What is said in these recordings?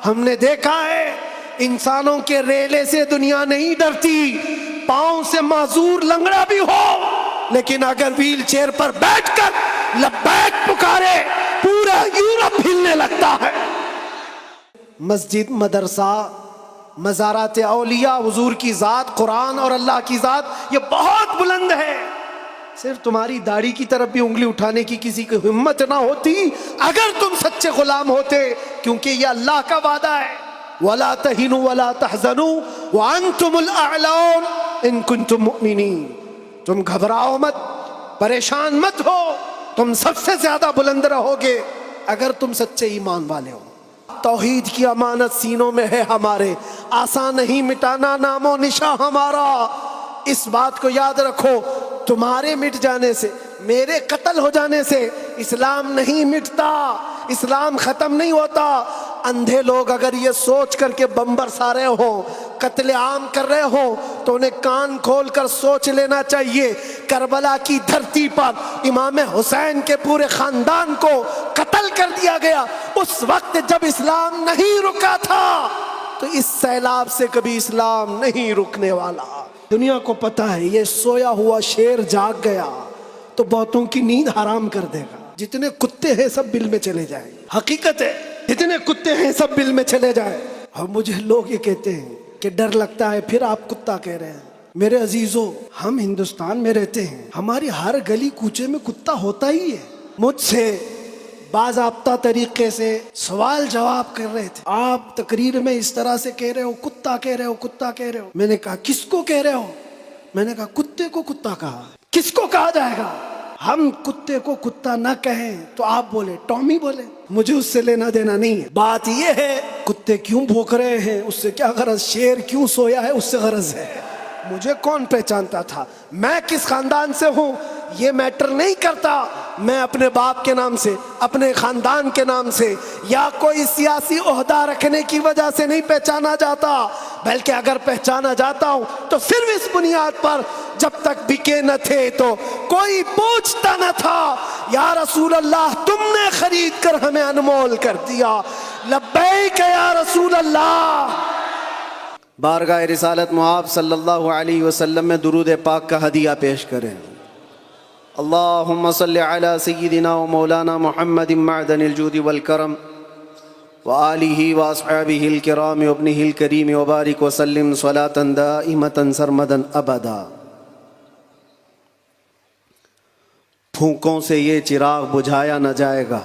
ہم نے دیکھا ہے انسانوں کے ریلے سے دنیا نہیں ڈرتی، پاؤں سے معذور لنگڑا بھی ہو لیکن اگر ویل چیئر پر بیٹھ کر لبیک پکارے پورا یورپ ہلنے لگتا ہے۔ مسجد، مدرسہ، مزارات اولیاء، حضور کی ذات، قرآن اور اللہ کی ذات یہ بہت بلند ہے۔ صرف تمہاری داڑھی کی طرف بھی انگلی اٹھانے کی کسی کی ہمت نہ ہوتی اگر تم سچے غلام ہوتے، کیونکہ یہ اللہ کا وعدہ ہے، وَلَا تَهِنُوا وَلَا تَحْزَنُوا وَأَنْتُمُ الْأَعْلَوْنَ إِن كُنتُم مُؤْمِنِينَ۔ تم گھبراؤ مت، پریشان مت ہو، تم سب سے زیادہ بلند رہو گے اگر تم سچے ایمان والے ہو۔ توحید کی امانت سینوں میں ہے ہمارے، آسان نہیں مٹانا نام و نشاں ہمارا۔ اس بات کو یاد رکھو، تمہارے مٹ جانے سے، میرے قتل ہو جانے سے اسلام نہیں مٹتا، اسلام ختم نہیں ہوتا۔ اندھے لوگ اگر یہ سوچ کر کے بم برسا رہے ہوں، قتل عام کر رہے ہوں، تو انہیں کان کھول کر سوچ لینا چاہیے کربلا کی دھرتی پر امام حسین کے پورے خاندان کو قتل کر دیا گیا، اس وقت جب اسلام نہیں رکا تھا، تو اس سیلاب سے کبھی اسلام نہیں رکنے والا۔ دنیا کو پتہ ہے یہ سویا ہوا شیر جاگ گیا تو بہتوں کی نیند حرام کر دے گا۔ جتنے کتے ہیں سب بل میں چلے جائیں، حقیقت ہے جتنے کتے ہیں سب بل میں چلے جائیں۔ اور مجھے لوگ یہ کہتے ہیں کہ ڈر لگتا ہے، پھر آپ کتا کہہ رہے ہیں۔ میرے عزیزو، ہم ہندوستان میں رہتے ہیں، ہماری ہر گلی کوچے میں کتا ہوتا ہی ہے۔ مجھ سے باضابطہ طریقے سے سوال جواب کر رہے تھے، آپ تقریر میں اس طرح سے کہہ رہے ہو، کتا کہہ رہے ہو، کتا کہہ رہے ہو۔ میں نے کہا کس کو کہہ رہے ہو؟ میں نے کہا کتے کو کتا کہا، کس کو کہا جائے گا؟ ہم کتے کو کتا نہ کہیں تو آپ بولے ٹامی بولے، مجھے اس سے لینا دینا نہیں ہے۔ بات یہ ہے کتے کیوں بھوک رہے ہیں اس سے کیا غرض، شیر کیوں سویا ہے اس سے غرض ہے۔ مجھے کون پہچانتا تھا، میں کس خاندان سے ہوں یہ میٹر نہیں کرتا۔ میں اپنے باپ کے نام سے، اپنے خاندان کے نام سے یا کوئی سیاسی عہدہ رکھنے کی وجہ سے نہیں پہچانا جاتا، بلکہ اگر پہچانا جاتا ہوں تو صرف اس بنیاد پر جب تک بکے نہ تھے تو کوئی پوچھتا نہ تھا یا رسول اللہ تم نے خرید کر ہمیں انمول کر دیا، لبیک یا رسول اللہ۔ بارگاہ رسالت مآب صلی اللہ علیہ وسلم میں درود پاک کا ہدیہ پیش کریں۔ اللہم صلی علی سیدنا و مولانا محمد معدن الجود والکرم وآلہ واصحابہ الکرام وابنہ الکریم وبارک وسلم صلاة دائمة سرمدا ابدا۔ پھونکوں سے یہ چراغ بجھایا نہ جائے گا،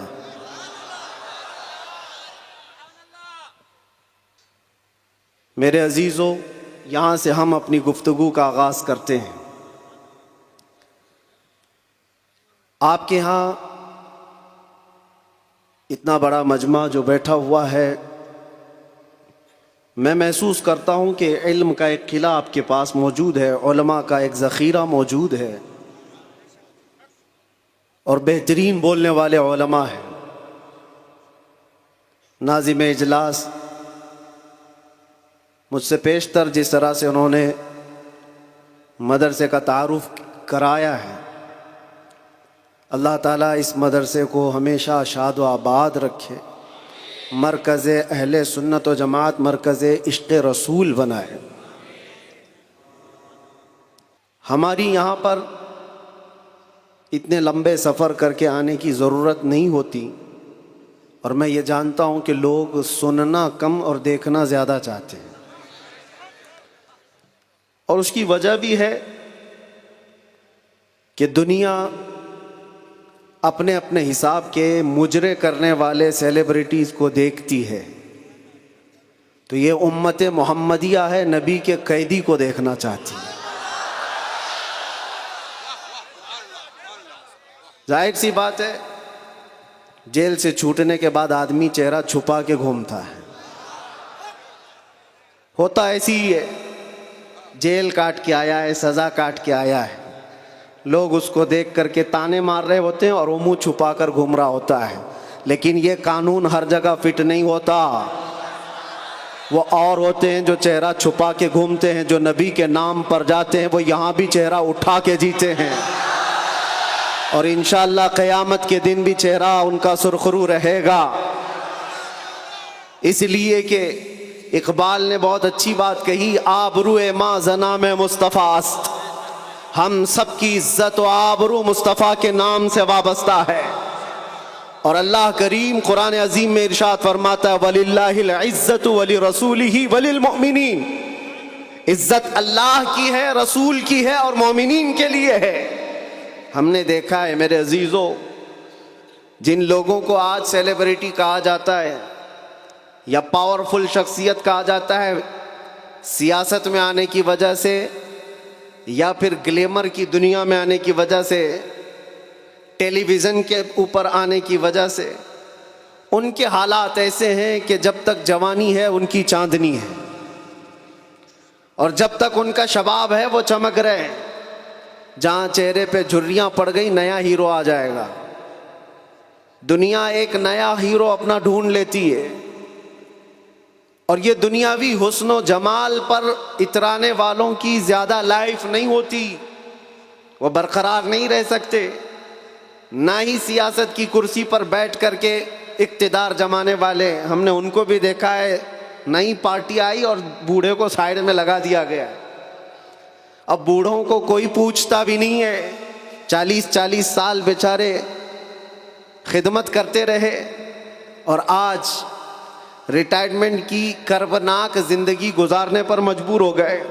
میرے عزیزو، یہاں سے ہم اپنی گفتگو کا آغاز کرتے ہیں۔ آپ کے ہاں اتنا بڑا مجمع جو بیٹھا ہوا ہے، میں محسوس کرتا ہوں کہ علم کا ایک قلعہ آپ کے پاس موجود ہے، علماء کا ایک ذخیرہ موجود ہے، اور بہترین بولنے والے علماء ہیں۔ ناظم اجلاس مجھ سے پیشتر جس طرح سے انہوں نے مدرسے کا تعارف کرایا ہے، اللہ تعالیٰ اس مدرسے کو ہمیشہ شاد و آباد رکھے، مرکز اہل سنت و جماعت، مرکز عشق رسول بنائے۔ ہماری یہاں پر اتنے لمبے سفر کر کے آنے کی ضرورت نہیں ہوتی، اور میں یہ جانتا ہوں کہ لوگ سننا کم اور دیکھنا زیادہ چاہتے ہیں، اور اس کی وجہ بھی ہے کہ دنیا اپنے اپنے حساب کے مجرے کرنے والے سیلیبریٹیز کو دیکھتی ہے، تو یہ امت محمدیہ ہے، نبی کے قیدی کو دیکھنا چاہتی ہے۔ ظاہر سی بات ہے، جیل سے چھوٹنے کے بعد آدمی چہرہ چھپا کے گھومتا ہے، ہوتا ایسی ہی ہے، جیل کاٹ کے آیا ہے، سزا کاٹ کے آیا ہے، لوگ اس کو دیکھ کر کے تانے مار رہے ہوتے ہیں اور وہ منہ چھپا کر گھوم رہا ہوتا ہے، لیکن یہ قانون ہر جگہ فٹ نہیں ہوتا۔ وہ اور ہوتے ہیں جو چہرہ چھپا کے گھومتے ہیں، جو نبی کے نام پر جاتے ہیں وہ یہاں بھی چہرہ اٹھا کے جیتے ہیں، اور انشاءاللہ قیامت کے دن بھی چہرہ ان کا سرخرو رہے گا۔ اس لیے کہ اقبال نے بہت اچھی بات کہی، آبرو ما زنا میں مصطفیٰ است، ہم سب کی عزت و آبرو مصطفیٰ کے نام سے وابستہ ہے۔ اور اللہ کریم قرآن عظیم میں ارشاد فرماتا ہے وَلِلَّهِ الْعِزَّةُ وَلِرَسُولِهِ وَلِلْمُؤْمِنِينَ، عزت اللہ کی ہے، رسول کی ہے اور مومنین کے لیے ہے۔ ہم نے دیکھا ہے میرے عزیزو، جن لوگوں کو آج سیلیبریٹی کہا جاتا ہے یا پاورفل شخصیت کہا جاتا ہے، سیاست میں آنے کی وجہ سے یا پھر گلیمر کی دنیا میں آنے کی وجہ سے، ٹیلی ویژن کے اوپر آنے کی وجہ سے، ان کے حالات ایسے ہیں کہ جب تک جوانی ہے ان کی چاندنی ہے، اور جب تک ان کا شباب ہے وہ چمک رہے ہیں۔ جہاں چہرے پہ جھریاں پڑ گئی نیا ہیرو آ جائے گا، دنیا ایک نیا ہیرو اپنا ڈھونڈ لیتی ہے، اور یہ دنیاوی حسن و جمال پر اترانے والوں کی زیادہ لائف نہیں ہوتی، وہ برقرار نہیں رہ سکتے۔ نہ ہی سیاست کی کرسی پر بیٹھ کر کے اقتدار جمانے والے، ہم نے ان کو بھی دیکھا ہے، نئی پارٹی آئی اور بوڑھے کو سائیڈ میں لگا دیا گیا۔ اب بوڑھوں کو کوئی پوچھتا بھی نہیں ہے، 40 سال بیچارے خدمت کرتے رہے اور آج ریٹائرمنٹ کی کربناک زندگی گزارنے پر مجبور ہو گئے۔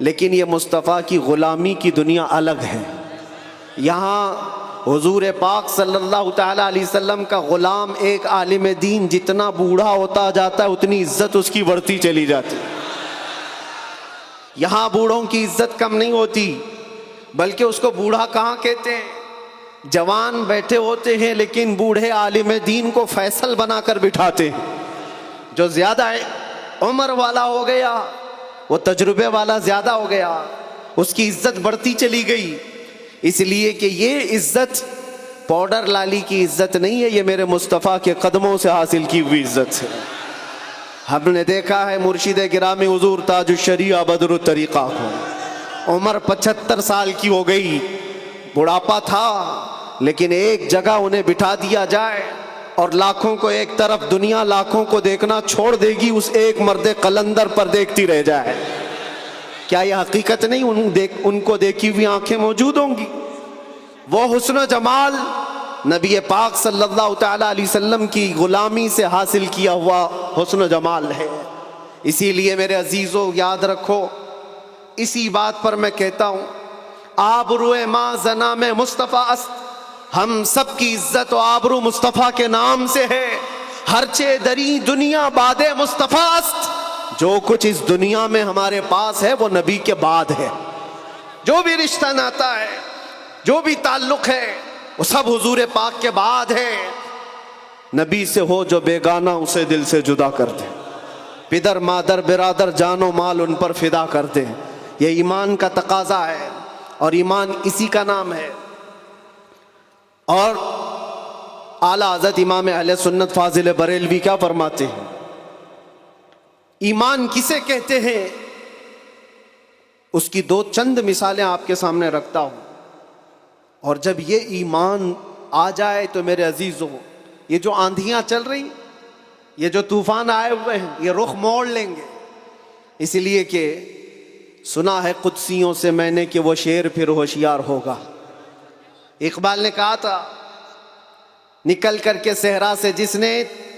لیکن یہ مصطفیٰ کی غلامی کی دنیا الگ ہے۔ یہاں حضور پاک صلی اللہ تعالیٰ علیہ وسلم کا غلام ایک عالم دین جتنا بوڑھا ہوتا جاتا ہے اتنی عزت اس کی بڑھتی چلی جاتی۔ یہاں بوڑھوں کی عزت کم نہیں ہوتی، بلکہ اس کو بوڑھا کہاں کہتے ہیں؟ جوان بیٹھے ہوتے ہیں لیکن بوڑھے عالم دین کو فیصل بنا کر بٹھاتے ہیں۔ جو زیادہ عمر والا ہو گیا، وہ تجربے والا زیادہ ہو گیا، اس کی عزت بڑھتی چلی گئی، اس لیے کہ یہ عزت پاؤڈر لالی کی عزت نہیں ہے، یہ میرے مصطفیٰ کے قدموں سے حاصل کی ہوئی عزت ہے۔ ہم نے دیکھا ہے مرشد گرامی حضور تاج الشریعہ بدر الطریقہ کو، عمر 75 سال کی ہو گئی، بڑھاپا تھا، لیکن ایک جگہ انہیں بٹھا دیا جائے اور لاکھوں کو ایک طرف، دنیا لاکھوں کو دیکھنا چھوڑ دے گی، اس ایک مرد قلندر پر دیکھتی رہ جائے۔ کیا یہ حقیقت نہیں؟ ان کو دیکھی ہوئی آنکھیں موجود ہوں گی۔ وہ حسن و جمال نبی پاک صلی اللہ تعالیٰ علیہ وسلم کی غلامی سے حاصل کیا ہوا حسن و جمال ہے۔ اسی لیے میرے عزیزو یاد رکھو، اسی بات پر میں کہتا ہوں، آبرو ما زنا میں مصطفیٰ است، ہم سب کی عزت و آبرو مصطفیٰ کے نام سے ہے۔ ہرچے دری دنیا باد مصطفیٰ است، جو کچھ اس دنیا میں ہمارے پاس ہے وہ نبی کے بعد ہے۔ جو بھی رشتہ ناتا ہے، جو بھی تعلق ہے، وہ سب حضور پاک کے بعد ہے۔ نبی سے ہو جو بیگانہ اسے دل سے جدا کر دے، پدر مادر برادر جان و مال ان پر فدا کر دے۔ یہ ایمان کا تقاضا ہے اور ایمان اسی کا نام ہے۔ اور اعلیٰ حضرت امام اہل سنت فاضل بریلوی کیا فرماتے ہیں؟ ایمان کسے کہتے ہیں؟ اس کی دو چند مثالیں آپ کے سامنے رکھتا ہوں، اور جب یہ ایمان آ جائے تو میرے عزیزو، یہ جو آندھیاں چل رہی، یہ جو طوفان آئے ہوئے ہیں، یہ رخ موڑ لیں گے۔ اس لیے کہ سنا ہے قدسیوں سے میں نے کہ وہ شیر پھر ہوشیار ہوگا۔ اقبال نے کہا تھا، نکل کر کے صحرا سے جس نے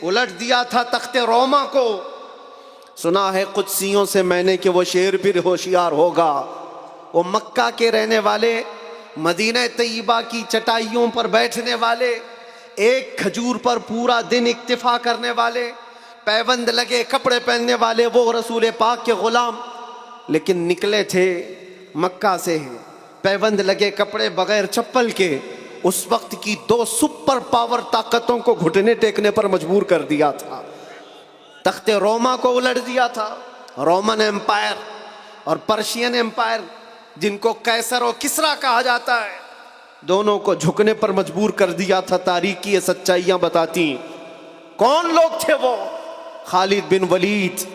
الٹ دیا تھا تخت روما کو، سنا ہے قدسیوں سے میں نے کہ وہ شیر پھر ہوشیار ہوگا۔ وہ مکہ کے رہنے والے، مدینہ طیبہ کی چٹائیوں پر بیٹھنے والے، ایک کھجور پر پورا دن اکتفا کرنے والے، پیوند لگے کپڑے پہننے والے، وہ رسول پاک کے غلام، لیکن نکلے تھے مکہ سے پیوند لگے کپڑے بغیر چپل کے۔ اس وقت کی دو سپر پاور طاقتوں کو گھٹنے ٹیکنے پر مجبور کر دیا تھا۔ تخت روما کو الٹ دیا تھا، رومن ایمپائر، اور پرشین ایمپائر جن کو قیصر و کسریٰ کہا جاتا ہے، دونوں کو جھکنے پر مجبور کر دیا تھا۔ تاریخ کی یہ سچائیاں بتاتی ہیں۔ کون لوگ تھے وہ؟ خالد بن ولید،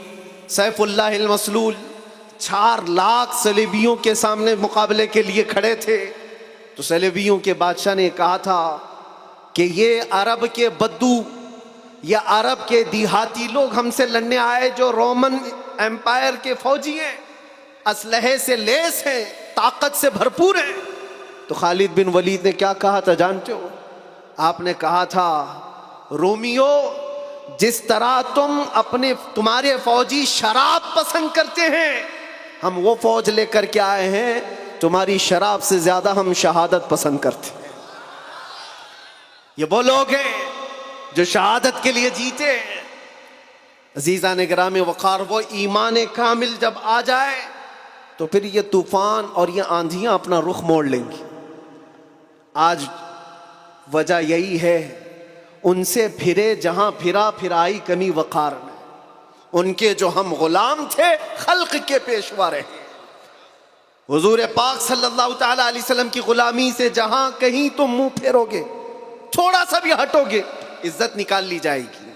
سیف اللہ المسلول، 4 لاکھ صلیبیوں کے سامنے مقابلے کے لیے کھڑے تھے۔ تو صلیبیوں کے بادشاہ نے کہا تھا کہ یہ عرب کے بدو، یا عرب کے دیہاتی لوگ ہم سے لڑنے آئے جو رومن ایمپائر کے فوجی ہیں، اسلحے سے لیس ہیں، طاقت سے بھرپور ہیں، تو خالد بن ولید نے کیا کہا تھا جانتے ہو؟ آپ نے کہا تھا رومیو، جس طرح تمہارے فوجی شراب پسند کرتے ہیں، ہم وہ فوج لے کر کے آئے ہیں، تمہاری شراب سے زیادہ ہم شہادت پسند کرتے ہیں۔ یہ وہ لوگ ہیں جو شہادت کے لیے جیتے ہیں۔ عزیزان گرامی وقار، وہ ایمان کامل جب آ جائے تو پھر یہ طوفان اور یہ آندھیاں اپنا رخ موڑ لیں گی۔ آج وجہ یہی ہے، ان سے پھرے جہاں پھرا پھرائی کمی وقار میں، ان کے جو ہم غلام تھے خلق کے پیشوا رہے۔ حضور پاک صلی اللہ تعالی علیہ وسلم کی غلامی سے جہاں کہیں تم منہ پھیرو گے، تھوڑا سا بھی ہٹو گے، عزت نکال لی جائے گی،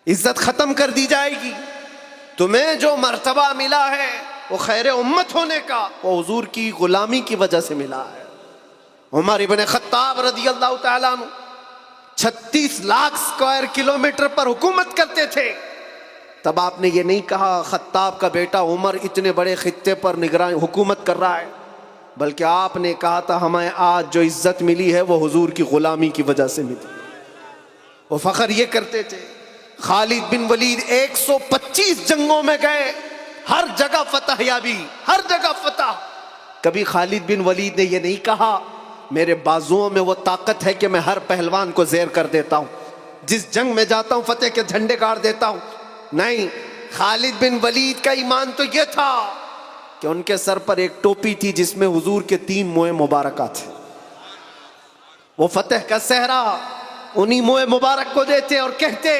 عزت ختم کر دی جائے گی۔ تمہیں جو مرتبہ ملا ہے وہ خیر امت ہونے کا، وہ حضور کی غلامی کی وجہ سے ملا ہے۔ عمر ابن خطاب رضی اللہ تعالیٰ عنہ 36 لاکھ اسکوائر کلومیٹر پر حکومت کرتے تھے۔ تب آپ نے یہ نہیں کہا خطاب کا بیٹا عمر اتنے بڑے خطے پر نگران حکومت کر رہا ہے، بلکہ آپ نے کہا تھا ہمیں آج جو عزت ملی ہے وہ حضور کی غلامی کی وجہ سے ملی۔ وہ فخر یہ کرتے تھے۔ خالد بن ولید 125 جنگوں میں گئے، ہر جگہ فتح یابی، ہر جگہ فتح۔ کبھی خالد بن ولید نے یہ نہیں کہا میرے بازوؤں میں وہ طاقت ہے کہ میں ہر پہلوان کو زیر کر دیتا ہوں، جس جنگ میں جاتا ہوں فتح کے جھنڈے گاڑ دیتا ہوں۔ نہیں، خالد بن ولید کا ایمان تو یہ تھا کہ ان کے سر پر ایک ٹوپی تھی جس میں حضور کے 3 موئے مبارکہ تھے۔ وہ فتح کا صحرا انہی موئے مبارک کو دیتے اور کہتے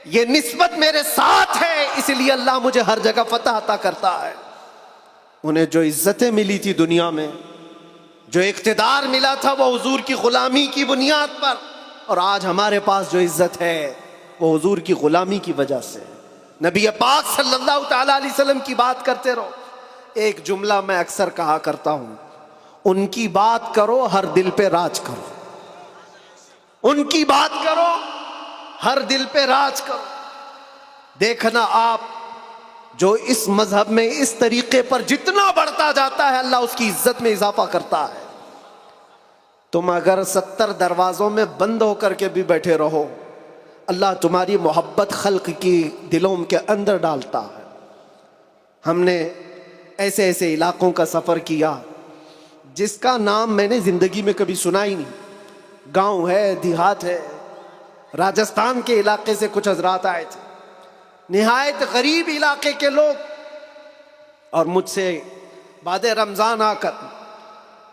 یہ نسبت میرے ساتھ ہے، اس لیے اللہ مجھے ہر جگہ فتح عطا کرتا ہے۔ انہیں جو عزتیں ملی تھی دنیا میں، جو اقتدار ملا تھا، وہ حضور کی غلامی کی بنیاد پر، اور آج ہمارے پاس جو عزت ہے وہ حضور کی غلامی کی وجہ سے۔ نبی پاک صلی اللہ تعالی علیہ وسلم کی بات کرتے رہو۔ ایک جملہ میں اکثر کہا کرتا ہوں، ان کی بات کرو ہر دل پہ راج کرو، ان کی بات کرو ہر دل پہ راج کرو۔ دیکھنا آپ جو اس مذہب میں اس طریقے پر جتنا بڑھتا جاتا ہے اللہ اس کی عزت میں اضافہ کرتا ہے۔ تم اگر 70 دروازوں میں بند ہو کر کے بھی بیٹھے رہو، اللہ تمہاری محبت خلق کی دلوں کے اندر ڈالتا ہے۔ ہم نے ایسے ایسے علاقوں کا سفر کیا جس کا نام میں نے زندگی میں کبھی سنا ہی نہیں، گاؤں ہے، دیہات ہے۔ راجستھان کے علاقے سے کچھ حضرات آئے تھے، نہایت غریب علاقے کے لوگ، اور مجھ سے بعد رمضان آ کر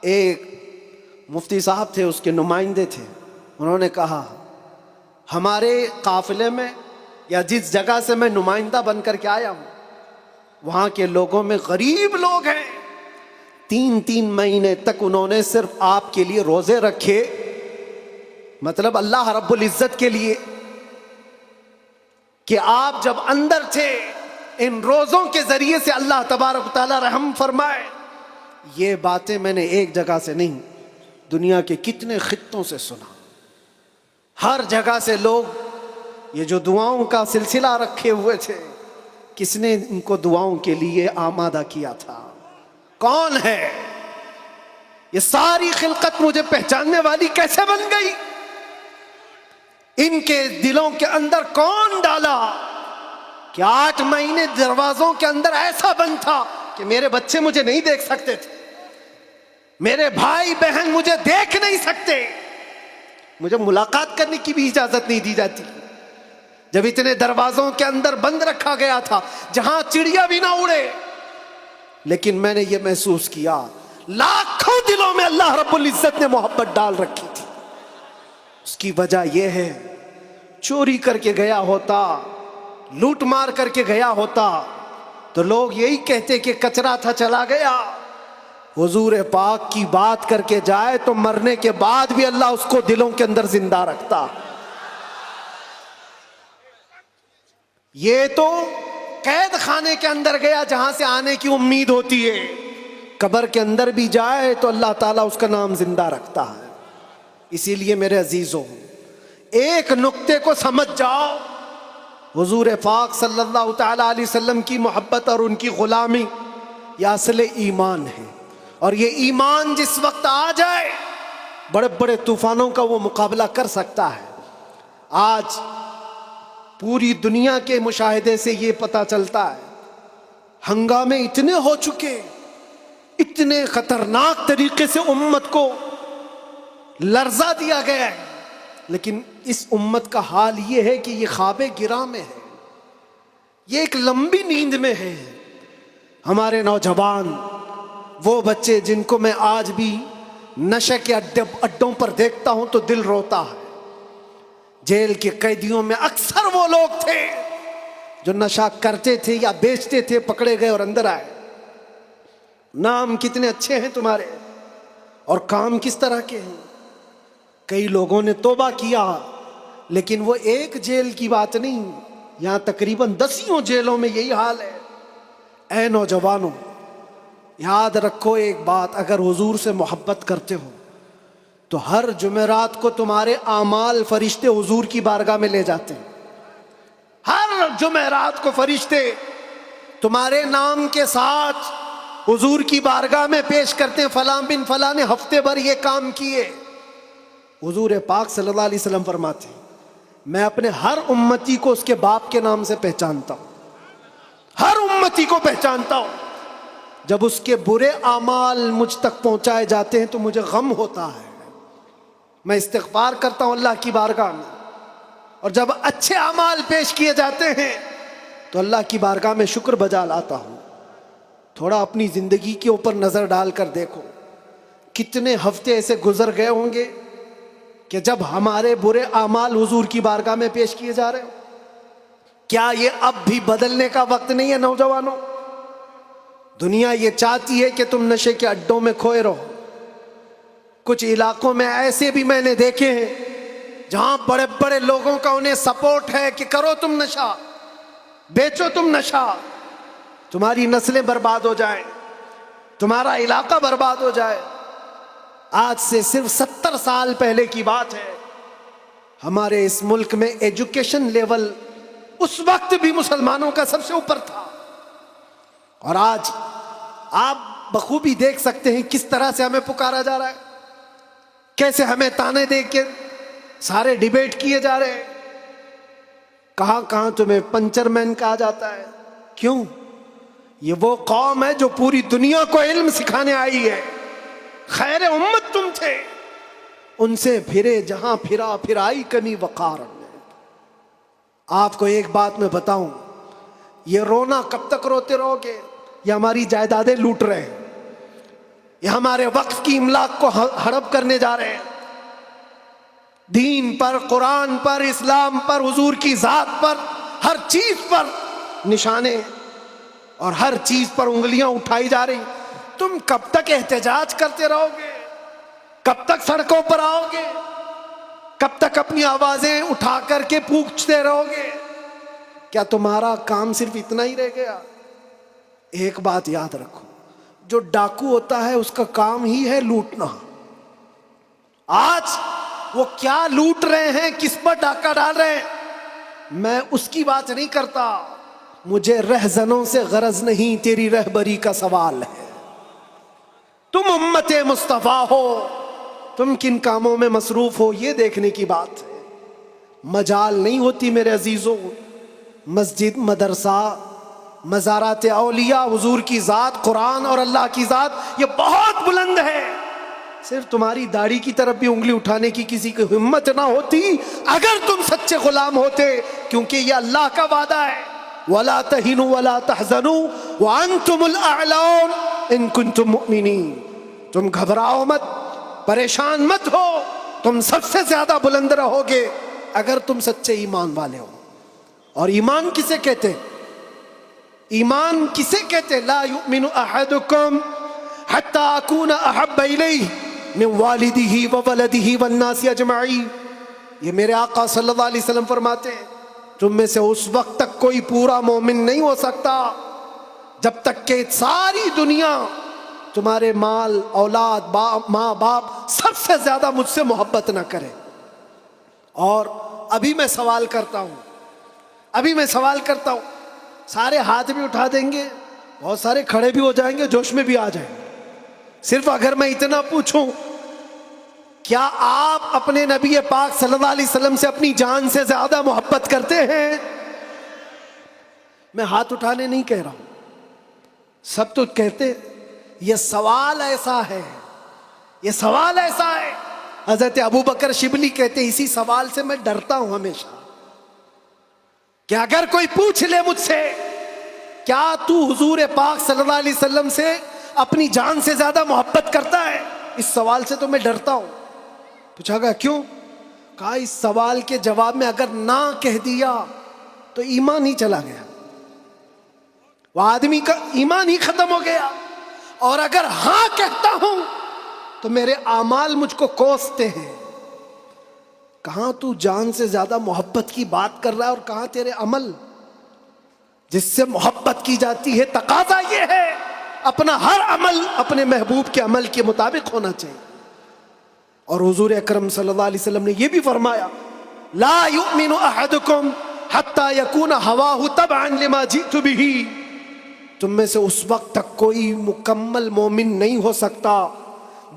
ایک مفتی صاحب تھے، اس کے نمائندے تھے، انہوں نے کہا ہمارے قافلے میں یا جس جگہ سے میں نمائندہ بن کر کے آیا ہوں وہاں کے لوگوں میں غریب لوگ ہیں، 3 مہینے تک انہوں نے صرف آپ کے لیے روزے رکھے، مطلب اللہ رب العزت کے لیے، کہ آپ جب اندر تھے ان روزوں کے ذریعے سے اللہ تبارک و تعالی رحم فرمائے۔ یہ باتیں میں نے ایک جگہ سے نہیں، دنیا کے کتنے خطوں سے سنا۔ ہر جگہ سے لوگ یہ جو دعاؤں کا سلسلہ رکھے ہوئے تھے، کس نے ان کو دعاؤں کے لیے آمادہ کیا تھا؟ کون ہے؟ یہ ساری خلقت مجھے پہچاننے والی کیسے بن گئی؟ ان کے دلوں کے اندر کون ڈالا کہ 8 مہینے دروازوں کے اندر ایسا بند تھا کہ میرے بچے مجھے نہیں دیکھ سکتے تھے، میرے بھائی بہن مجھے دیکھ نہیں سکتے، مجھے ملاقات کرنے کی بھی اجازت نہیں دی جاتی۔ جب اتنے دروازوں کے اندر بند رکھا گیا تھا جہاں چڑیا بھی نہ اڑے، لیکن میں نے یہ محسوس کیا لاکھوں دلوں میں اللہ رب العزت نے محبت ڈال رکھی تھی۔ اس کی وجہ یہ ہے، چوری کر کے گیا ہوتا، لوٹ مار کر کے گیا ہوتا تو لوگ یہی کہتے کہ کچرا تھا چلا گیا۔ حضور پاک کی بات کر کے جائے تو مرنے کے بعد بھی اللہ اس کو دلوں کے اندر زندہ رکھتا۔ یہ تو قید خانے کے اندر گیا جہاں سے آنے کی امید ہوتی ہے، قبر کے اندر بھی جائے تو اللہ تعالیٰ اس کا نام زندہ رکھتا ہے۔ اسی لیے میرے عزیزوں، ایک نقطے کو سمجھ جاؤ، حضور پاک صلی اللہ تعالی علیہ وسلم کی محبت اور ان کی غلامی یہ اصل ایمان ہے. اور یہ ایمان جس وقت آ جائے بڑے بڑے طوفانوں کا وہ مقابلہ کر سکتا ہے. آج پوری دنیا کے مشاہدے سے یہ پتہ چلتا ہے ہنگامے اتنے ہو چکے، اتنے خطرناک طریقے سے امت کو لرزا دیا گیا ہے، لیکن اس امت کا حال یہ ہے کہ یہ خواب گراں میں ہے، یہ ایک لمبی نیند میں ہے. ہمارے نوجوان، وہ بچے جن کو میں آج بھی نشے کے اڈوں پر دیکھتا ہوں تو دل روتا ہے. جیل کے قیدیوں میں اکثر وہ لوگ تھے جو نشہ کرتے تھے یا بیچتے تھے، پکڑے گئے اور اندر آئے. نام کتنے اچھے ہیں تمہارے اور کام کس طرح کے ہیں. کئی لوگوں نے توبہ کیا، لیکن وہ ایک جیل کی بات نہیں، یہاں تقریباً 10 جیلوں میں یہی حال ہے. اے نوجوانوں، یاد رکھو ایک بات، اگر حضور سے محبت کرتے ہو تو ہر جمعرات کو تمہارے اعمال فرشتے حضور کی بارگاہ میں لے جاتے ہیں. ہر جمعرات کو فرشتے تمہارے نام کے ساتھ حضور کی بارگاہ میں پیش کرتے ہیں، فلاں بن فلاں نے ہفتے بھر یہ کام کیے. حضور پاک صلی اللہ علیہ وسلم فرماتے ہیں میں اپنے ہر امتی کو اس کے باپ کے نام سے پہچانتا ہوں، ہر امتی کو پہچانتا ہوں. جب اس کے برے اعمال مجھ تک پہنچائے جاتے ہیں تو مجھے غم ہوتا ہے، میں استغفار کرتا ہوں اللہ کی بارگاہ میں. اور جب اچھے اعمال پیش کیے جاتے ہیں تو اللہ کی بارگاہ میں شکر بجا لاتا ہوں. تھوڑا اپنی زندگی کے اوپر نظر ڈال کر دیکھو، کتنے ہفتے ایسے گزر گئے ہوں گے کہ جب ہمارے برے اعمال حضور کی بارگاہ میں پیش کیے جا رہے ہو. کیا یہ اب بھی بدلنے کا وقت نہیں ہے نوجوانوں؟ دنیا یہ چاہتی ہے کہ تم نشے کے اڈوں میں کھوئے رہو. کچھ علاقوں میں ایسے بھی میں نے دیکھے ہیں جہاں بڑے بڑے لوگوں کا انہیں سپورٹ ہے کہ کرو تم نشہ، بیچو تم نشہ، تمہاری نسلیں برباد ہو جائیں، تمہارا علاقہ برباد ہو جائے. آج سے صرف 70 سال پہلے کی بات ہے، ہمارے اس ملک میں ایجوکیشن لیول اس وقت بھی مسلمانوں کا سب سے اوپر تھا. اور آج آپ بخوبی دیکھ سکتے ہیں کس طرح سے ہمیں پکارا جا رہا ہے، کیسے ہمیں تانے دے کے سارے ڈیبیٹ کیے جا رہے ہیں. کہاں کہاں تمہیں پنچر مین کہا جاتا ہے. کیوں؟ یہ وہ قوم ہے جو پوری دنیا کو علم سکھانے آئی ہے. خیر امت تم تھے، ان سے پھرے جہاں پھرا پھرائی کمی وقار. آپ کو ایک بات میں بتاؤں، یہ رونا کب تک روتے رہو گے؟ یہ ہماری جائیدادیں لوٹ رہے ہیں، یہ ہمارے وقف کی املاک کو ہڑپ کرنے جا رہے ہیں. دین پر، قرآن پر، اسلام پر، حضور کی ذات پر، ہر چیز پر نشانے اور ہر چیز پر انگلیاں اٹھائی جا رہی. تم کب تک احتجاج کرتے رہو گے؟ کب تک سڑکوں پر آؤ گے؟ کب تک اپنی آوازیں اٹھا کر کے پوچھتے رہو گے؟ کیا تمہارا کام صرف اتنا ہی رہ گیا؟ ایک بات یاد رکھو، جو ڈاکو ہوتا ہے اس کا کام ہی ہے لوٹنا. آج وہ کیا لوٹ رہے ہیں، کس پر ڈاکہ ڈال رہے ہیں، میں اس کی بات نہیں کرتا. مجھے رہزنوں سے غرض نہیں، تیری رہبری کا سوال ہے. تم امت مصطفیٰ ہو، تم کن کاموں میں مصروف ہو یہ دیکھنے کی بات ہے. مجال نہیں ہوتی میرے عزیزوں. مسجد، مدرسہ، مزارات اولیاء، حضور کی ذات، قرآن اور اللہ کی ذات یہ بہت بلند ہے. صرف تمہاری داڑھی کی طرف بھی انگلی اٹھانے کی کسی کی ہمت نہ ہوتی اگر تم سچے غلام ہوتے، کیونکہ یہ اللہ کا وعدہ ہے، وَلَا تَهِنُوا وَلَا تَحْزَنُوا وَأَنْتُمُ الْأَعْلَوْنَ إِن كُنتُم مُؤْمِنِينَ. تم گھبراؤ مت، پریشان مت ہو، تم سب سے زیادہ بلند رہو گے اگر تم سچے ایمان والے ہو. اور ایمان کسے کہتے ہیں؟ ایمان کسے کہتے ہیں؟ لا یؤمن احدکم حتی اکون احب الیہ من والدہ وولدہ والناس اجمعین. یہ میرے آقا صلی اللہ علیہ وسلم فرماتے ہیں تم میں سے اس وقت تک کوئی پورا مومن نہیں ہو سکتا جب تک کہ ساری دنیا تمہارے مال، اولاد، ماں باپ سب سے زیادہ مجھ سے محبت نہ کرے. اور ابھی میں سوال کرتا ہوں، سارے ہاتھ بھی اٹھا دیں گے، بہت سارے کھڑے بھی ہو جائیں گے، جوش میں بھی آ جائیں گے۔ صرف اگر میں اتنا پوچھوں، کیا آپ اپنے نبی پاک صلی اللہ علیہ وسلم سے اپنی جان سے زیادہ محبت کرتے ہیں؟ میں ہاتھ اٹھانے نہیں کہہ رہا ہوں، سب تو کہتے ہیں۔ یہ سوال ایسا ہے، حضرت ابوبکر شبلی کہتے اسی سوال سے میں ڈرتا ہوں ہمیشہ، کہ اگر کوئی پوچھ لے مجھ سے کیا تو حضور پاک صلی اللہ علیہ وسلم سے اپنی جان سے زیادہ محبت کرتا ہے، اس سوال سے تو میں ڈرتا ہوں۔ پوچھا گیا کیوں؟ کہا اس سوال کے جواب میں اگر نہ کہہ دیا تو ایمان ہی چلا گیا، وہ آدمی کا ایمان ہی ختم ہو گیا، اور اگر ہاں کہتا ہوں تو میرے اعمال مجھ کو کوستے ہیں۔ کہاں تو جان سے زیادہ محبت کی بات کر رہا ہے، اور کہاں تیرے عمل جس سے محبت کی جاتی ہے۔ تقاضا یہ ہے اپنا ہر عمل اپنے محبوب کے عمل کے مطابق ہونا چاہیے۔ اور حضور اکرم صلی اللہ علیہ وسلم نے یہ بھی فرمایا، لا یؤمن احدکم حتی یکون ہواہ تبعا لما جئت بہ، تم میں سے اس وقت تک کوئی مکمل مومن نہیں ہو سکتا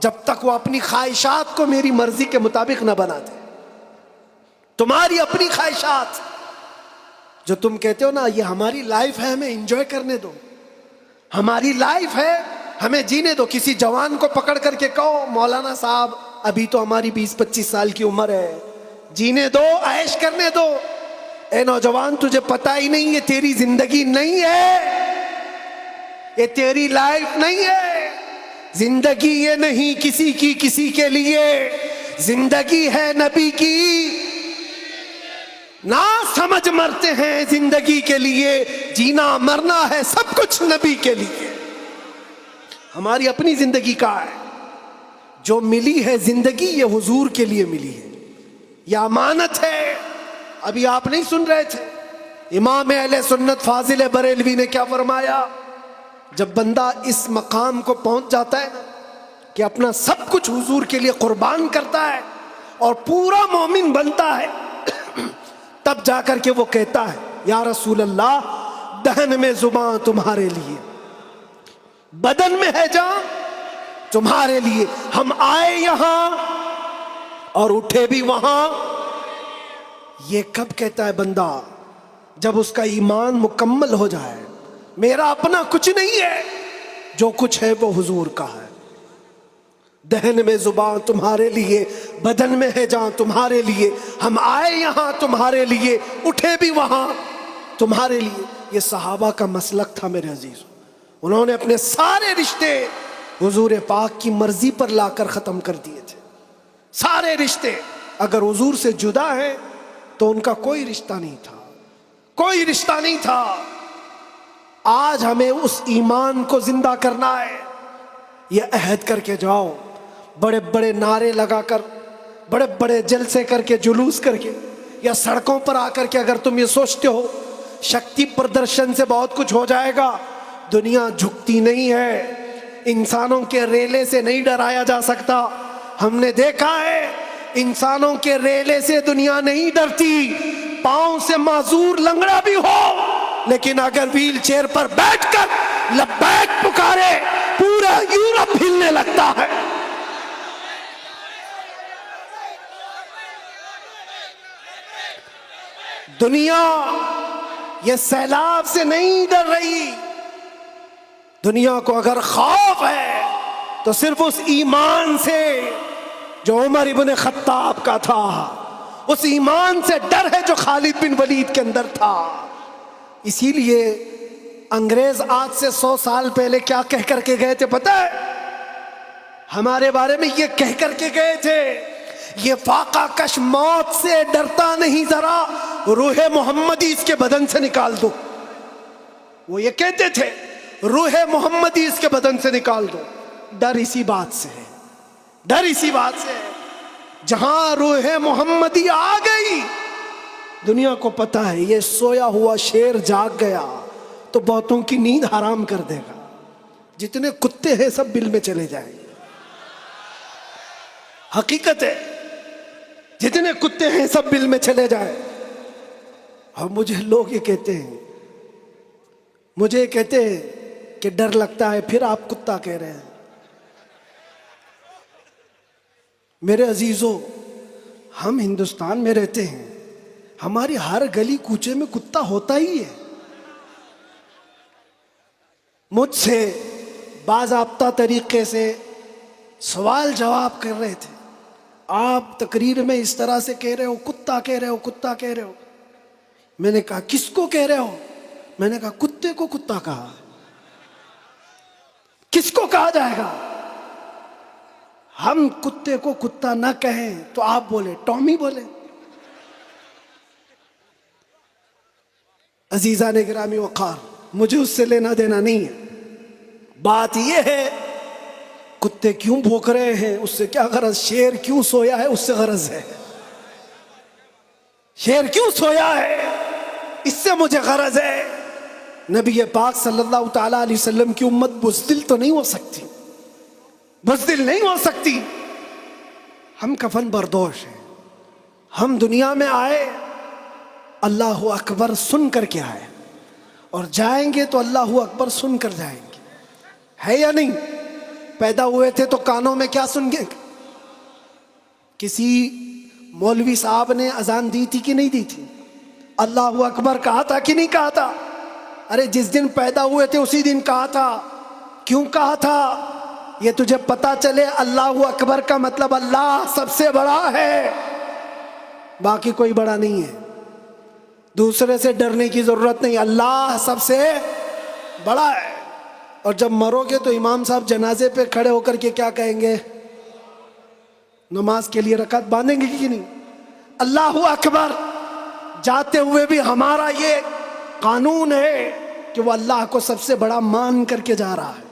جب تک وہ اپنی خواہشات کو میری مرضی کے مطابق نہ بنا دے۔ تمہاری اپنی خواہشات جو تم کہتے ہو نا، یہ ہماری لائف ہے، ہمیں انجوائے کرنے دو، ہماری لائف ہے، ہمیں جینے دو۔ کسی جوان کو پکڑ کر کے کہو مولانا صاحب ابھی تو ہماری 20-25 سال کی عمر ہے، جینے دو، عیش کرنے دو۔ اے نوجوان، تجھے پتہ ہی نہیں یہ تیری زندگی نہیں ہے، یہ تیری لائف نہیں ہے۔ زندگی یہ نہیں کسی کی کسی کے لیے، زندگی ہے نبی کی، نہ سمجھ مرتے ہیں زندگی کے لیے، جینا مرنا ہے سب کچھ نبی کے لیے۔ ہماری اپنی زندگی کا ہے، جو ملی ہے زندگی یہ حضور کے لیے ملی ہے، یہ امانت ہے۔ ابھی آپ نہیں سن رہے تھے امام اہل سنت فاضل بریلوی نے کیا فرمایا؟ جب بندہ اس مقام کو پہنچ جاتا ہے نا کہ اپنا سب کچھ حضور کے لیے قربان کرتا ہے اور پورا مومن بنتا ہے، تب جا کر کے وہ کہتا ہے یا رسول اللہ، دہن میں زبان تمہارے لیے، بدن میں ہے جان تمہارے لیے، ہم آئے یہاں اور اٹھے بھی وہاں۔ یہ کب کہتا ہے بندہ؟ جب اس کا ایمان مکمل ہو جائے، میرا اپنا کچھ نہیں ہے، جو کچھ ہے وہ حضور کا ہے۔ دہن میں زبان تمہارے لیے، بدن میں ہے جان تمہارے لیے، ہم آئے یہاں تمہارے لیے، اٹھے بھی وہاں تمہارے لیے۔ یہ صحابہ کا مسلک تھا میرے عزیز، انہوں نے اپنے سارے رشتے حضور پاک کی مرضی پر لا کر ختم کر دیے تھے۔ سارے رشتے اگر حضور سے جدا ہیں تو ان کا کوئی رشتہ نہیں تھا، کوئی رشتہ نہیں تھا۔ آج ہمیں اس ایمان کو زندہ کرنا ہے۔ یہ عہد کر کے جاؤ، بڑے بڑے نعرے لگا کر، بڑے بڑے جلسے کر کے، جلوس کر کے، یا سڑکوں پر آ کر کے اگر تم یہ سوچتے ہو شکتی پردرشن سے بہت کچھ ہو جائے گا، دنیا جھکتی نہیں ہے، انسانوں کے ریلے سے نہیں ڈرایا جا سکتا۔ ہم نے دیکھا ہے انسانوں کے ریلے سے دنیا نہیں ڈرتی، پاؤں سے معذور لنگڑا بھی ہو لیکن اگر ویل چیئر پر بیٹھ کر لبیک پکارے پورا یورپ ہلنے لگتا ہے۔ دنیا یہ سیلاب سے نہیں ڈر رہی، دنیا کو اگر خوف ہے تو صرف اس ایمان سے جو عمر ابن خطاب کا تھا، اس ایمان سے ڈر ہے جو خالد بن ولید کے اندر تھا۔ اسی لیے انگریز آج سے 100 سال پہلے کیا کہہ کر کے گئے تھے پتہ ہے؟ ہمارے بارے میں یہ کہہ کر کے گئے تھے، یہ فاقہ کش موت سے ڈرتا نہیں، ذرا روح محمدی اس کے بدن سے نکال دو۔ وہ یہ کہتے تھے روح محمدی اس کے بدن سے نکال دو۔ ڈر اسی بات سے ہے، ڈر اسی بات سے ہے۔ جہاں روح محمدی آ گئی، دنیا کو پتہ ہے یہ سویا ہوا شیر جاگ گیا تو بہتوں کی نیند حرام کر دے گا، جتنے کتے ہیں سب بل میں چلے جائیں گے۔ حقیقت ہے جتنے کتے ہیں سب بل میں چلے جائیں. اور مجھے لوگ یہ کہتے ہیں، مجھے یہ کہتے ہیں کہ ڈر لگتا ہے، پھر آپ کتا کہہ رہے ہیں. میرے عزیزو، ہم ہندوستان میں رہتے ہیں، ہماری ہر گلی کوچے میں کتا ہوتا ہی ہے. مجھ سے باضابطہ طریقے سے سوال جواب کر رہے تھے، آپ تقریر میں اس طرح سے کہہ رہے ہو، کتا کہہ رہے ہو، کتا کہہ رہے ہو. میں نے کہا کس کو کہہ رہے ہو؟ میں نے کہا کتے کو کتا کہا. کس کو کہا جائے گا؟ ہم کتے کو کتا نہ کہیں تو آپ بولے ٹامی بولے. عزیزان گرامی وقار، مجھے اس سے لینا دینا نہیں ہے. بات یہ ہے کتے کیوں بھوک رہے ہیں اس سے کیا غرض، شیر کیوں سویا ہے اس سے غرض ہے. شیر کیوں سویا ہے اس سے مجھے غرض ہے. نبی پاک صلی اللہ تعالی علیہ وسلم کی امت بزدل تو نہیں ہو سکتی، بزدل نہیں ہو سکتی. ہم کفن بردوش ہیں. ہم دنیا میں آئے اللہ اکبر سن کر کے آئے، اور جائیں گے تو اللہ اکبر سن کر جائیں گے. ہے یا نہیں؟ پیدا ہوئے تھے تو کانوں میں کیا سن گے؟ کسی مولوی صاحب نے اذان دی تھی کہ نہیں دی تھی؟ اللہ اکبر کہا تھا کہ نہیں کہا تھا؟ ارے جس دن پیدا ہوئے تھے اسی دن کہا تھا. کیوں کہا تھا؟ یہ تجھے پتا چلے اللہ اکبر کا مطلب اللہ سب سے بڑا ہے، باقی کوئی بڑا نہیں ہے. دوسرے سے ڈرنے کی ضرورت نہیں، اللہ سب سے بڑا ہے. اور جب مرو گے تو امام صاحب جنازے پہ کھڑے ہو کر کے کیا کہیں گے؟ نماز کے لیے رکعت باندھیں گے کہ نہیں؟ اللہ اکبر. جاتے ہوئے بھی ہمارا یہ قانون ہے کہ وہ اللہ کو سب سے بڑا مان کر کے جا رہا ہے.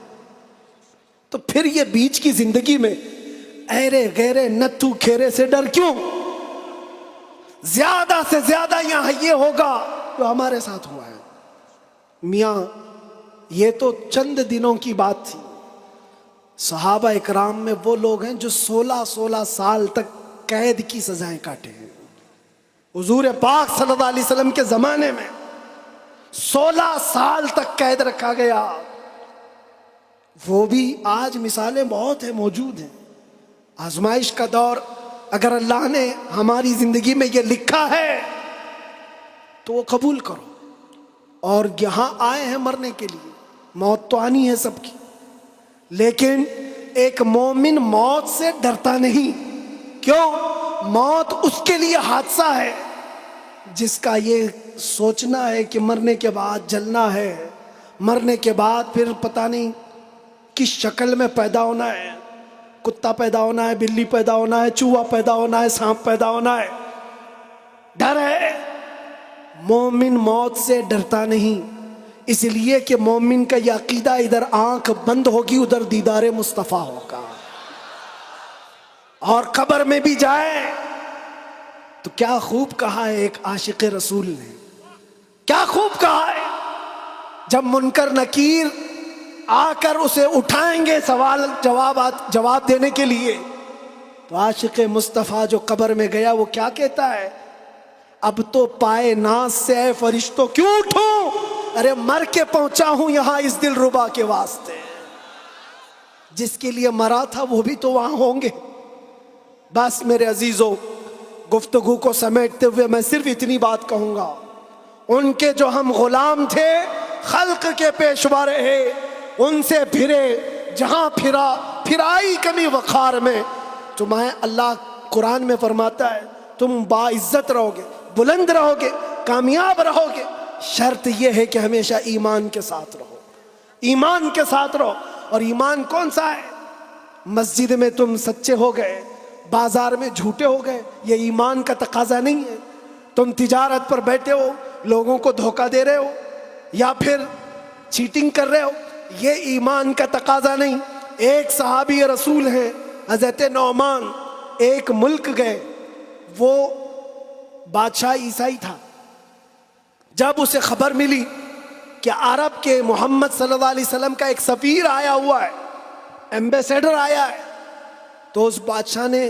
تو پھر یہ بیچ کی زندگی میں ایرے غیرے نتھو کھیرے سے ڈر کیوں؟ زیادہ سے زیادہ یہاں یہ ہوگا جو ہمارے ساتھ ہوا ہے. میاں یہ تو چند دنوں کی بات تھی. صحابہ اکرام میں وہ لوگ ہیں جو 16 سال تک قید کی سزائیں کاٹے ہیں. حضور پاک صلی اللہ علیہ وسلم کے زمانے میں 16 سال تک قید رکھا گیا. وہ بھی آج مثالیں بہت ہیں، موجود ہیں. آزمائش کا دور، اگر اللہ نے ہماری زندگی میں یہ لکھا ہے تو وہ قبول کرو. اور یہاں آئے ہیں مرنے کے لیے، موت تو آنی ہے سب کی، لیکن ایک مومن موت سے ڈرتا نہیں. کیوں؟ موت اس کے لیے حادثہ ہے جس کا یہ سوچنا ہے کہ مرنے کے بعد جلنا ہے، مرنے کے بعد پھر پتہ نہیں کس شکل میں پیدا ہونا ہے. کتا پیدا ہونا ہے، بلی پیدا ہونا ہے، چوہا پیدا ہونا ہے، سانپ پیدا ہونا ہے. ڈر ہے. مومن موت سے ڈرتا نہیں، اس لیے کہ مومن کا یہ عقیدہ ادھر آنکھ بند ہوگی ادھر دیدار مصطفیٰ ہوگا. اور قبر میں بھی جائے تو کیا خوب کہا ہے ایک عاشق رسول نے، کیا خوب کہا ہے. جب منکر نکیر آ کر اسے اٹھائیں گے سوال جواب دینے کے لیے، تو عاشق مصطفیٰ جو قبر میں گیا وہ کیا کہتا ہے؟ اب تو پائے ناز سے اے فرشتوں کیوں اٹھوں، ارے مر کے پہنچا ہوں یہاں اس دل ربا کے واسطے. جس کے لیے مرا تھا وہ بھی تو وہاں ہوں گے. بس میرے عزیزو، گفتگو کو سمیٹتے ہوئے میں صرف اتنی بات کہوں گا، ان کے جو ہم غلام تھے، خلق کے پیشوا رہے، ان سے پھرے، جہاں پھرائی کمی وقار میں. تمہیں اللہ قرآن میں فرماتا ہے تم باعزت رہو گے، بلند رہو گے، کامیاب رہو گے، شرط یہ ہے کہ ہمیشہ ایمان کے ساتھ رہو. ایمان کے ساتھ رہو. اور ایمان کون سا ہے؟ مسجد میں تم سچے ہو گئے، بازار میں جھوٹے ہو گئے، یہ ایمان کا تقاضا نہیں ہے. تم تجارت پر بیٹھے ہو، لوگوں کو دھوکہ دے رہے ہو یا پھر چیٹنگ کر رہے ہو، یہ ایمان کا تقاضا نہیں. ایک صحابی رسول ہیں حضرت نعمان، ایک ملک گئے، وہ بادشاہ عیسائی تھا. جب اسے خبر ملی کہ عرب کے محمد صلی اللہ علیہ وسلم کا ایک سفیر آیا ہوا ہے، ایمبیسیڈر آیا ہے، تو اس بادشاہ نے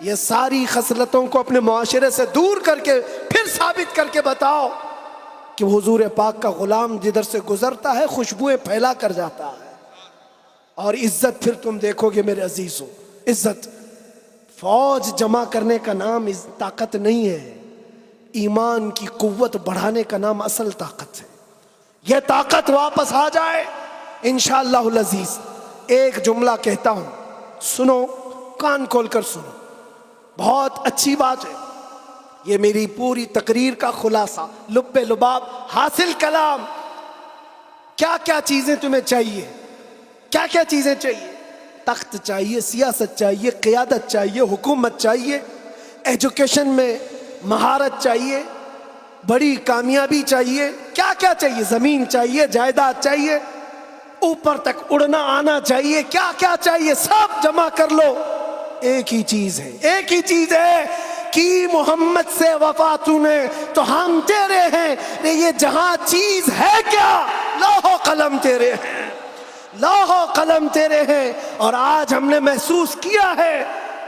یہ ساری خصلتوں کو اپنے معاشرے سے دور کر کے پھر ثابت کر کے بتاؤ کہ حضور پاک کا غلام جدھر سے گزرتا ہے خوشبوئیں پھیلا کر جاتا ہے. اور عزت پھر تم دیکھو گے میرے عزیزوں، عزت فوج جمع کرنے کا نام طاقت نہیں ہے، ایمان کی قوت بڑھانے کا نام اصل طاقت ہے. یہ طاقت واپس آ جائے انشاءاللہ العزیز. ایک جملہ کہتا ہوں، سنو، کان کھول کر سنو، بہت اچھی بات ہے. یہ میری پوری تقریر کا خلاصہ، لب لباب، حاصل کلام. کیا کیا چیزیں تمہیں چاہیے؟ کیا کیا چیزیں چاہیے؟ تخت چاہیے، سیاست چاہیے، قیادت چاہیے، حکومت چاہیے، ایجوکیشن میں مہارت چاہیے، بڑی کامیابی چاہیے. کیا کیا چاہیے؟ زمین چاہیے، جائیداد چاہیے، اوپر تک اڑنا آنا چاہیے. کیا کیا چاہیے؟ سب جمع کر لو. ایک ہی چیز ہے، ایک ہی چیز ہے کہ محمد سے وفا تو نے تو ہم تیرے ہیں. یہ جہاں چیز ہے کیا؟ لوح و قلم تیرے ہیں، لوح و قلم تیرے ہیں. اور آج ہم نے محسوس کیا ہے،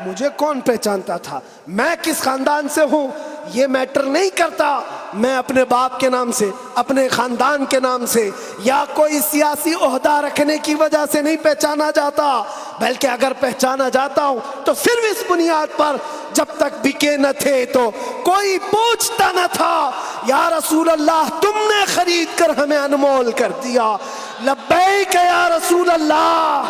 مجھے کون پہچانتا تھا، میں کس خاندان سے ہوں، یہ میٹر نہیں کرتا. میں اپنے باپ کے نام سے، اپنے خاندان کے نام سے یا کوئی سیاسی عہدہ رکھنے کی وجہ سے نہیں پہچانا جاتا، بلکہ اگر پہچانا جاتا ہوں تو صرف اس بنیاد پر جب تک بکے نہ تھے تو کوئی پوچھتا نہ تھا، یا رسول اللہ تم نے خرید کر ہمیں انمول کر دیا. لبیک یا رسول اللہ.